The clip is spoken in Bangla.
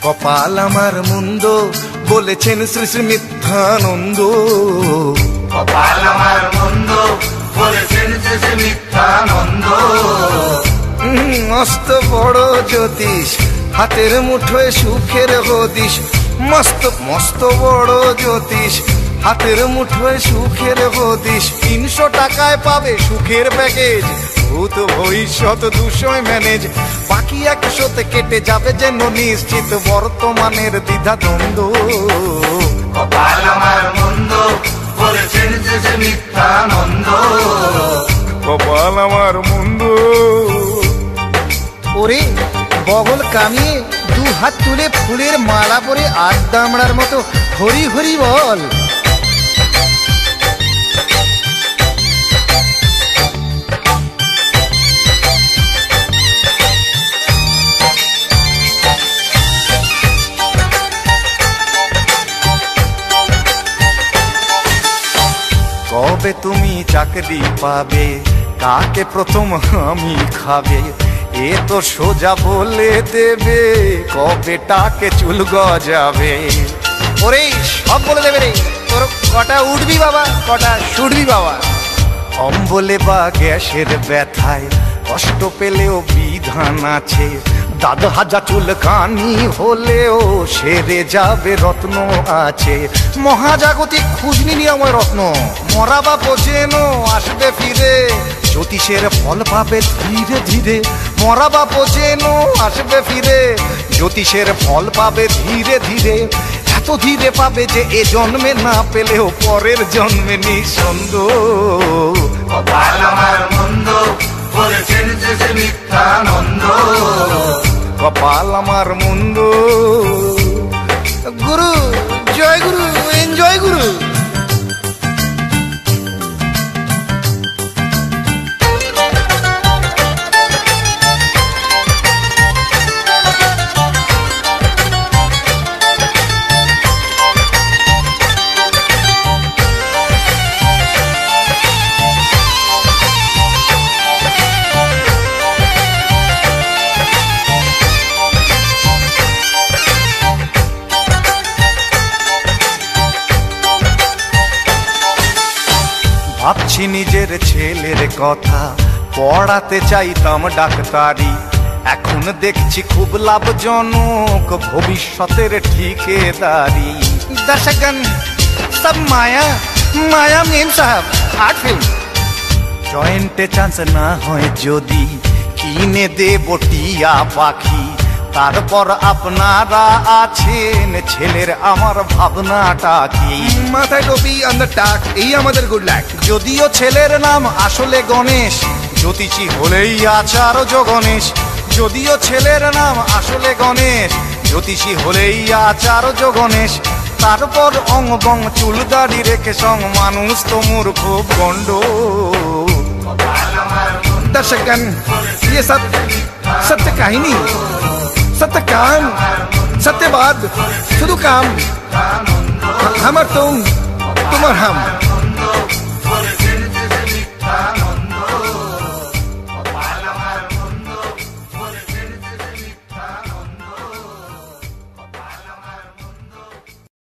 কপাল আমার মন্দ বলেছেন শ্রী শ্রী মিথ্যানন্দ। কপাল আমার মন্দ বলেছেন শ্রী শ্রী মিথ্যানন্দ। মস্ত বড় জ্যোতিষ হাতের মুঠোয় সুখের হদিশ। মস্ত মস্ত বড় জ্যোতিষ হাতের মুঠোয় সুখের হদিশ। 300 টাকায় পাবে সুখের প্যাকেজ, ভূত ভবিষ্যৎ 200 ম্যানেজ। বাকি 100তে কেটে যাবে যেন নিশ্চিত বর্তমানের দ্বিধা দ্বন্দ্ব। কপাল আমার মন্দ বলেছেন শ্রী শ্রী মিথ্যানন্দ। কপাল আমার মন্দ। ওরে বগল কামিয়ে 2 হাত তুলে ফুলের মালা পরে আড্ডামড়ার মতো হরি হরি বল। কবে তুমি চাকরি পাবে, কাকে প্রথম আমি খাবে, এ তো সোজা বলে দেবে। কবে টাকে চুল গজাবে, ওরে সব বলে দেবে রে। তোর কটা উঠবি বাবা, কটা শুটবি বাবা। অম্বলে বা গ্যাসের ব্যথায় কষ্ট পেলেও বিধান আছে। দাদা হাজা চুলকানি হলেও সেরে যাবে রত্ন আছে। মহাজাগতিক খুঁজনি নিরাময় রত্ন। মরা বা পচেনো আসবে ফিরে, জ্যোতিষের ফল পাবে ধীরে ধীরে। মরা বা পচেনো আসবে ফিরে, জ্যোতিষের ফল পাবে ধীরে ধীরে। এত ধীরে পাবে যে এ জন্মে না পেলেও পরের জন্মে নিঃসন্দেহ। কপাল আমার মন্দ বলেছেন শ্রী শ্রী মিথ্যানন্দ। কপাল আমার মন্দ। গুরু জয় গুরু, এনজয় গুরু। ভাবছি নিজের ছেলের কথা, পড়াতে চাইতাম ডাক্তারি। এখন দেখছি খুব লাভজনক ভবিষ্যতের ঠিকাদারি। দর্শকগণ সব মায়া মায়া মেম সাহেব আর্ট ফিল্ম। জয়েন্টে চান্স না হয় যদি কিনে দেব টিয়া পাখি। তারপর আপনারা আছেন, ছেলের আমার ভাবনাটা কি। মাথায় টপি আন্দার টাক, এই আমাদের গুড লাক। যদিও ছেলের নাম আসলে গণেশ, জ্যোতিষী হলেই আচার্য গণেশ। যদিও ছেলের নাম আসলে গণেশ, জ্যোতিষী হলেই আচার্য গণেশ। তারপর অং বং চুল দাড়ি রেখে সং মানুষ তো মূর্খ গন্ড। দর্শকগণ ये सब सत्य কাহিনী, सत्य काम, सत्यवाद, शुद्ध काम। हम और तुम, तुम और हम।